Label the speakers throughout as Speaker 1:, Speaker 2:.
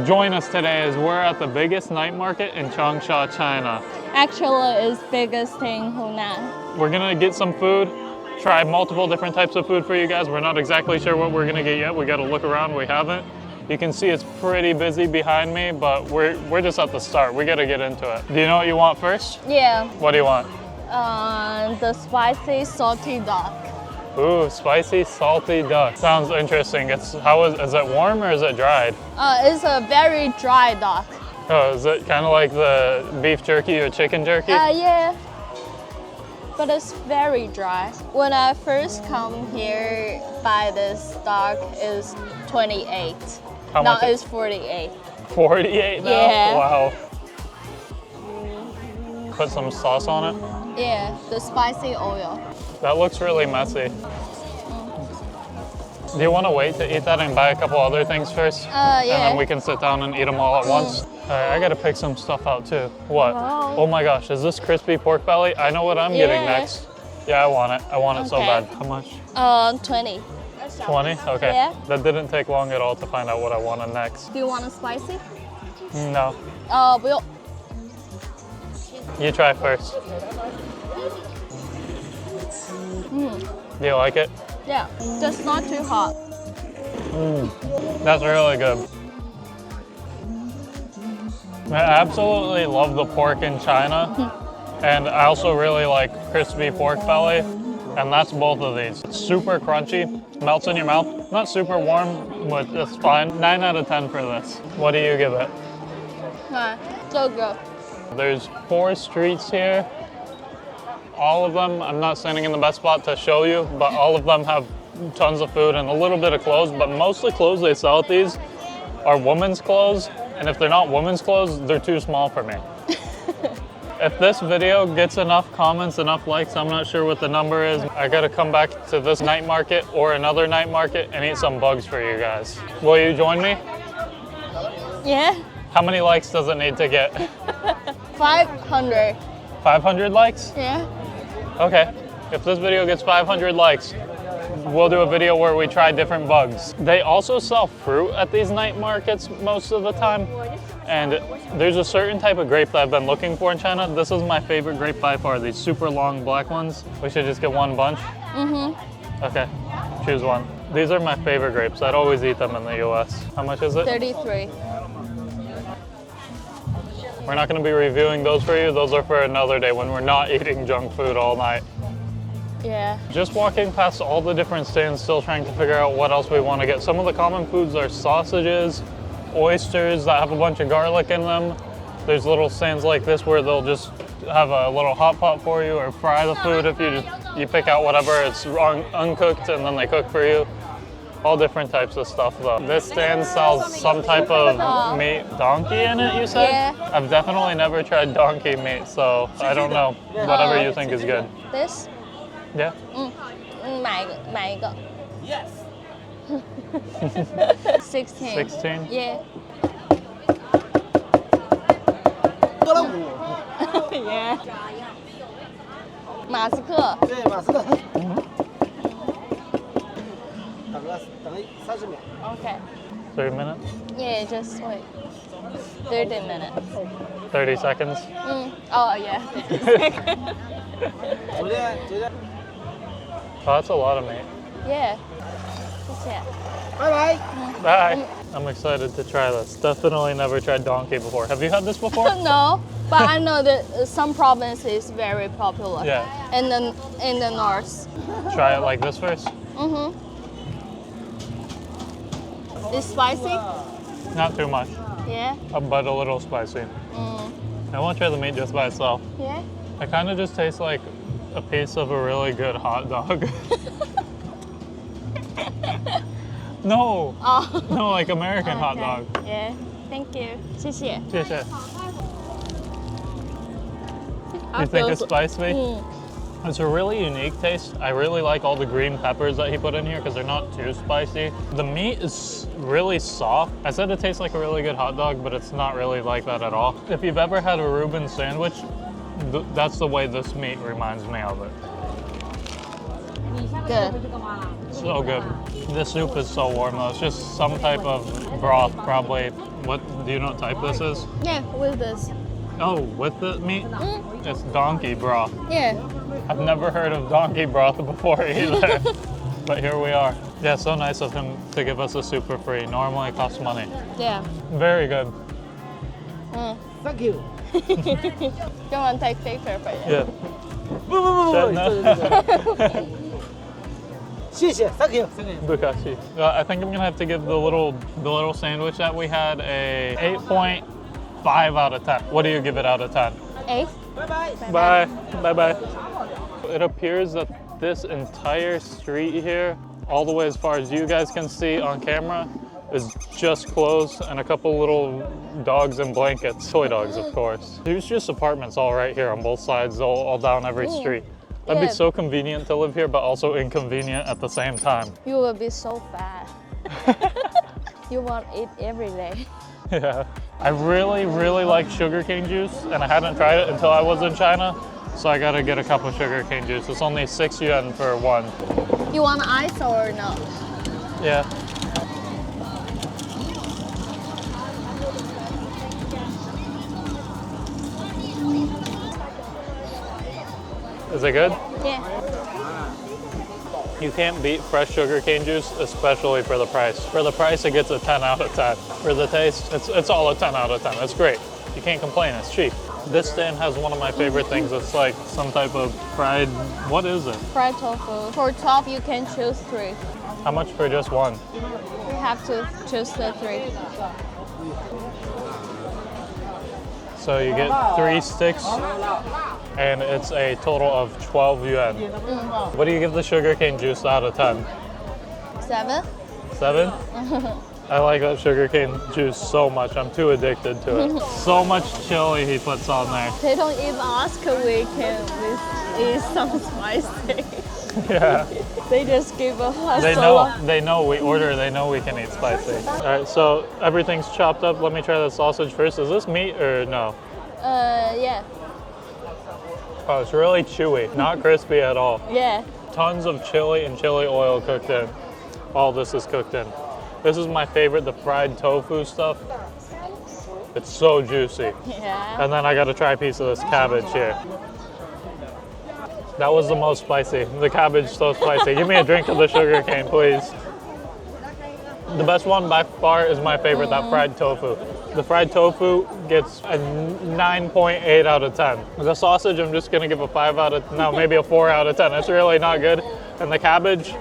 Speaker 1: join us today as we're at the biggest night market in Changsha, China.
Speaker 2: Actually, it's biggest in Hunan.
Speaker 1: We're gonna get some food, try multiple different types of food for you guys. We're not exactly sure what we're gonna get yet. We gotta look around, we haven't. You can see it's pretty busy behind me, but we're just at the start. We gotta get into it. Do you know what you want first?
Speaker 2: Yeah,
Speaker 1: What do you want?
Speaker 2: the spicy salty duck.
Speaker 1: Ooh, spicy salty duck. Sounds interesting. Is it warm or is it dried?
Speaker 2: It's a very dry duck.
Speaker 1: Oh, is it kind of like the beef jerky or chicken jerky?
Speaker 2: Yeah, but it's very dry. When I first come here, buy this duck is 28.
Speaker 1: How
Speaker 2: Now
Speaker 1: much?
Speaker 2: it's 48.
Speaker 1: 48 now?
Speaker 2: Yeah.
Speaker 1: Wow. Put some sauce on it.
Speaker 2: Yeah, the spicy oil.
Speaker 1: That looks really messy. Do you want to wait to eat that and buy a couple other things first?
Speaker 2: Yeah.
Speaker 1: And then we can sit down and eat them all at once? All right, I gotta pick some stuff out too. What?
Speaker 2: Wow.
Speaker 1: Oh my gosh, is this crispy pork belly? I know what I'm getting
Speaker 2: Yeah.
Speaker 1: next. Yeah, I want it. I want it so
Speaker 2: Okay.
Speaker 1: bad. How much?
Speaker 2: 20.
Speaker 1: 20? Okay.
Speaker 2: Yeah.
Speaker 1: That didn't take long at all to find out what I wanted next.
Speaker 2: Do you want a spicy?
Speaker 1: No.
Speaker 2: 不用.
Speaker 1: You try first. Do you like it?
Speaker 2: Yeah, just not too hot.
Speaker 1: That's really good. I absolutely love the pork in China, and I also really like crispy pork belly, and that's both of these. It's super crunchy, melts in your mouth. Not super warm, but it's fine. 9 out of 10 for this. What do you give it?
Speaker 2: 这个
Speaker 1: There's 4 streets here. All of them, I'm not standing in the best spot to show you, but all of them have tons of food and a little bit of clothes, but most of the clothes they sell at these are women's clothes, and if they're not women's clothes, they're too small for me. If this video gets enough comments, enough likes, I'm not sure what the number is, I gotta come back to this night market or another night market and eat some bugs for you guys. Will you join me?
Speaker 2: Yeah,
Speaker 1: How many likes does it need to get?
Speaker 2: 500.
Speaker 1: 500 likes?
Speaker 2: Yeah.
Speaker 1: Okay, if this video gets 500 likes, we'll do a video where we try different bugs. They also sell fruit at these night markets most of the time. And there's a certain type of grape that I've been looking for in China. This is my favorite grape by far, these super long black ones. We should just get one bunch? Okay, choose one. These are my favorite grapes. I'd always eat them in the US. How much is it?
Speaker 2: 33.
Speaker 1: We're not gonna be reviewing those for you. Those are for another day when we're not eating junk food all night.
Speaker 2: Yeah.
Speaker 1: Just walking past all the different stands, still trying to figure out what else we want to get. Some of the common foods are sausages, oysters that have a bunch of garlic in them. There's little stands like this where they'll just have a little hot pot for you or fry the food if you pick out whatever. It's uncooked and then they cook for you. All different types of stuff though. This stand sells some type of meat, donkey in it, you said?
Speaker 2: Yeah.
Speaker 1: I've definitely never tried donkey meat, so I don't know. Whatever you think is good.
Speaker 2: This?
Speaker 1: Yeah?
Speaker 2: 买一个.
Speaker 3: Yes.
Speaker 2: 16.
Speaker 1: 16?
Speaker 2: Yeah.
Speaker 3: 喝了5。
Speaker 2: Yeah. 马斯克。
Speaker 3: 对，马斯克。等30秒。
Speaker 2: Okay.
Speaker 1: 3 minutes?
Speaker 2: Yeah, just wait. 30 minutes.
Speaker 1: 30 seconds?
Speaker 2: Oh, yeah.
Speaker 1: Oh, that's a lot of meat.
Speaker 2: Yeah. 谢谢.
Speaker 3: Bye bye.
Speaker 1: Bye. I'm excited to try this. Definitely never tried donkey before. Have you had this before?
Speaker 2: No, but I know that some province is very popular.
Speaker 1: Yeah.
Speaker 2: In the north.
Speaker 1: Try it like this first?
Speaker 2: It's spicy?
Speaker 1: Not too much,
Speaker 2: Yeah.
Speaker 1: but a little spicy. I won't try the meat just by itself.
Speaker 2: Yeah.
Speaker 1: It kind of just tastes like a piece of a really good hot dog. No.
Speaker 2: Oh.
Speaker 1: No, like American hot dog.
Speaker 2: Yeah. Thank you. 谢谢.
Speaker 1: 谢谢. You think it's spicy? It's a really unique taste. I really like all the green peppers that he put in here because they're not too spicy. The meat is really soft. I said it tastes like a really good hot dog, but it's not really like that at all. If you've ever had a Reuben sandwich, that's the way this meat reminds me of it.
Speaker 2: Good.
Speaker 1: So good. The soup is so warm though. It's just some type of broth, probably. What do you know what type this is?
Speaker 2: Yeah, with this.
Speaker 1: Oh, with the meat? It's donkey broth.
Speaker 2: Yeah.
Speaker 1: I've never heard of donkey broth before either. But here we are. Yeah, so nice of him to give us the soup for free. Normally it costs money.
Speaker 2: Yeah.
Speaker 1: Very good.
Speaker 3: Thank you.
Speaker 2: Go on, take picture for you.
Speaker 1: Yeah.
Speaker 3: 不不不不，
Speaker 1: 真的
Speaker 3: 对。谢谢，Thank you。
Speaker 1: Bukashi. I think I'm gonna have to give the little sandwich that we had a 8.5 out of 10. What do you give it out of 10?
Speaker 2: 8.
Speaker 1: Bye. Bye bye. It appears that this entire street here, all the way as far as you guys can see on camera, is just closed and a couple little dogs and blankets. Toy dogs, of course. There's just apartments all right here on both sides, all down every street. That'd
Speaker 2: Yeah.
Speaker 1: be so convenient to live here, but also inconvenient at the same time.
Speaker 2: You will be so fat. You want it every day.
Speaker 1: Yeah. I really, really like sugarcane juice, and I hadn't tried it until I was in China, so I gotta get a cup of sugarcane juice. It's only 6 yuan for one.
Speaker 2: You want ice or not?
Speaker 1: Yeah. Is it good?
Speaker 2: Yeah.
Speaker 1: You can't beat fresh sugarcane juice, especially for the price. For the price, it gets a 10 out of 10. For the taste, it's all a 10 out of 10. It's great. You can't complain, it's cheap. This stand has one of my favorite things. It's like some type of fried, what is it?
Speaker 2: Fried tofu. For top, you can choose 3.
Speaker 1: How much for just one?
Speaker 2: You have to choose the 3.
Speaker 1: So you get 3 sticks, and it's a total of 12 yuan. What do you give the sugarcane juice out of 10?
Speaker 2: 7?
Speaker 1: 7? I like that sugarcane juice so much. I'm too addicted to it. So much chili he puts on there.
Speaker 2: They don't even ask we can eat some spicy.
Speaker 1: Yeah.
Speaker 2: They just give us
Speaker 1: They know we order, they know we can eat spicy. All right, so everything's chopped up. Let me try the sausage first. Is this meat or no?
Speaker 2: Yeah.
Speaker 1: Oh, it's really chewy, not crispy at all.
Speaker 2: Yeah.
Speaker 1: Tons of chili and chili oil cooked in. All this is cooked in. This is my favorite, the fried tofu stuff. It's so juicy.
Speaker 2: Yeah.
Speaker 1: And then I gotta try a piece of this cabbage here. That was the most spicy. The cabbage so spicy. Give me a drink of the sugar cane, please. The best one by far is my favorite, that fried tofu. The fried tofu gets a 9.8 out of 10. The sausage, I'm just gonna give a 5 out of, no, maybe a 4 out of 10. It's really not good. And the cabbage,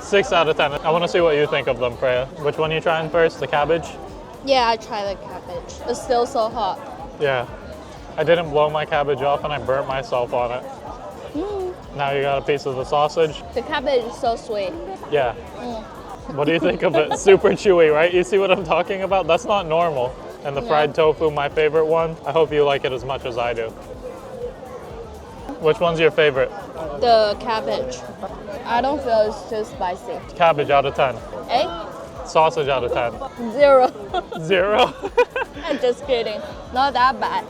Speaker 1: 6 out of 10. I wanna see what you think of them, Freya. Which one are you trying first, the cabbage?
Speaker 2: Yeah, I tried the cabbage. It's still so hot.
Speaker 1: Yeah. I didn't blow my cabbage off and I burnt myself on it. Now you got a piece of the sausage.
Speaker 2: The cabbage is so sweet.
Speaker 1: Yeah. What do you think of it? Super chewy, right? You see what I'm talking about? That's not normal. And the fried tofu, my favorite one. I hope you like it as much as I do. Which one's your favorite?
Speaker 2: The cabbage. I don't feel it's too spicy.
Speaker 1: Cabbage out of 10.
Speaker 2: 8?
Speaker 1: Sausage out of 10.
Speaker 2: 0.
Speaker 1: 0?
Speaker 2: I'm just kidding. Not that bad.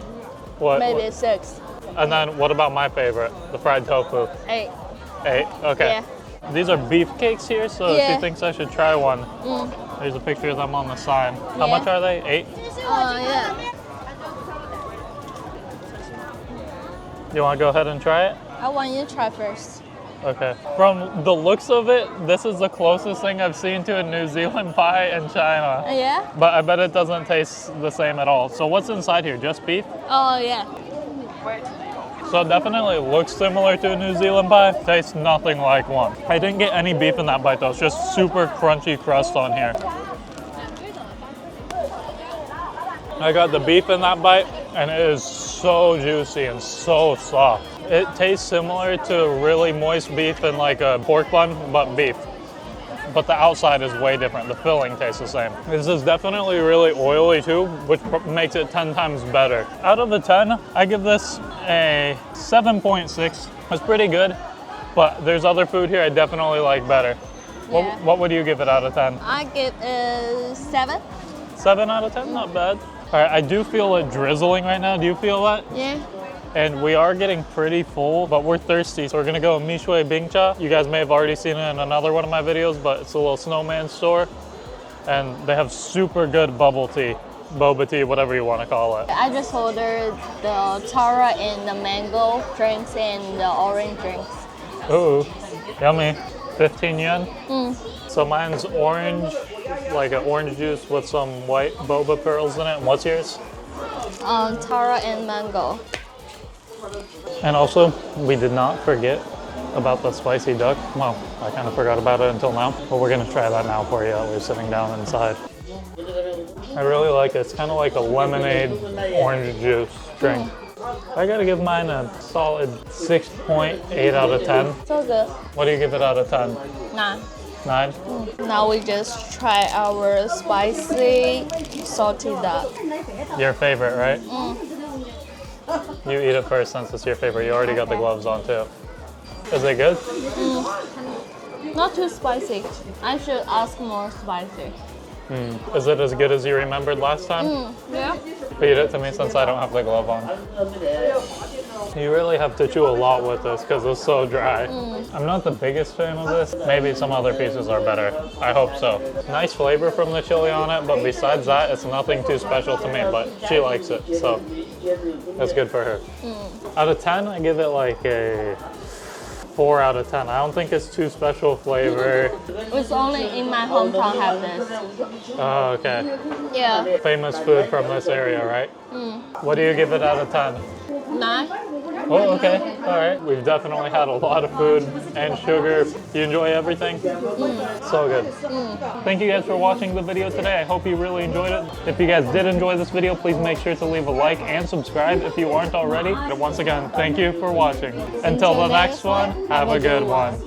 Speaker 1: What?
Speaker 2: Maybe 6.
Speaker 1: And then what about my favorite? The fried tofu.
Speaker 2: 8.
Speaker 1: 8? Okay.
Speaker 2: Yeah.
Speaker 1: These are beef cakes here, so
Speaker 2: Yeah.
Speaker 1: she thinks I should try one. There's a picture of them on the sign. How
Speaker 2: Yeah.
Speaker 1: much are they? 8?
Speaker 2: Yeah.
Speaker 1: You want to go ahead and try it?
Speaker 2: I want you to try first.
Speaker 1: Okay. From the looks of it, this is the closest thing I've seen to a New Zealand pie in China.
Speaker 2: Yeah?
Speaker 1: But I bet it doesn't taste the same at all. So what's inside here? Just beef?
Speaker 2: Oh, yeah.
Speaker 1: So it definitely looks similar to a New Zealand pie. Tastes nothing like one. I didn't get any beef in that bite though. It's just super crunchy crust on here. I got the beef in that bite and it is so juicy and so soft. It tastes similar to really moist beef and like a pork bun, but beef. But the outside is way different. The filling tastes the same. This is definitely really oily too, which makes it 10 times better. Out of the 10, I give this a 7.6. It's pretty good, but there's other food here I definitely like better.
Speaker 2: Yeah.
Speaker 1: What would you give it out of 10?
Speaker 2: I give it 7.
Speaker 1: 7 out of 10, not bad. All right, I do feel it drizzling right now. Do you feel that?
Speaker 2: Yeah.
Speaker 1: And we are getting pretty full, but we're thirsty. So we're gonna go Mishui Bingcha. You guys may have already seen it in another one of my videos, but it's a little snowman store. And they have super good bubble tea, boba tea, whatever you want to call it.
Speaker 2: I just ordered the tara and the mango drinks and the orange drinks.
Speaker 1: Ooh, yummy. 15 yen. So mine's orange, like an orange juice with some white boba pearls in it. And what's yours?
Speaker 2: Tara and mango.
Speaker 1: And also, we did not forget about the spicy duck. Well, I kind of forgot about it until now, but we're gonna try that now for you. We're sitting down inside. I really like it. It's kind of like a lemonade orange juice drink. I gotta give mine a solid 6.8 out of 10.
Speaker 2: So good.
Speaker 1: What do you give it out of 10?
Speaker 2: 9.
Speaker 1: 9?
Speaker 2: Now we just try our spicy salty duck.
Speaker 1: Your favorite, right? You eat it first since it's your favorite. You already got the gloves on too. Is it good?
Speaker 2: Not too spicy. I should ask more spicy.
Speaker 1: Is it as good as you remembered last time?
Speaker 2: Yeah.
Speaker 1: Feed it to me since I don't have the glove on. You really have to chew a lot with this because it's so dry. I'm not the biggest fan of this. Maybe some other pieces are better. I hope so. Nice flavor from the chili on it, but besides that, it's nothing too special to me, but she likes it, so that's good for her. Out of 10, I give it like a 4 out of 10. I don't think it's too special flavor.
Speaker 2: It's only in my hometown have this.
Speaker 1: Oh, okay.
Speaker 2: Yeah.
Speaker 1: Famous food from this area, right? What do you give it out of 10?
Speaker 2: 9.
Speaker 1: Oh, okay. All right. We've definitely had a lot of food and sugar. You enjoy everything? So good. Thank you guys for watching the video today. I hope you really enjoyed it. If you guys did enjoy this video, please make sure to leave a like and subscribe if you aren't already. And once again, thank you for watching. Until the next one, have a good one.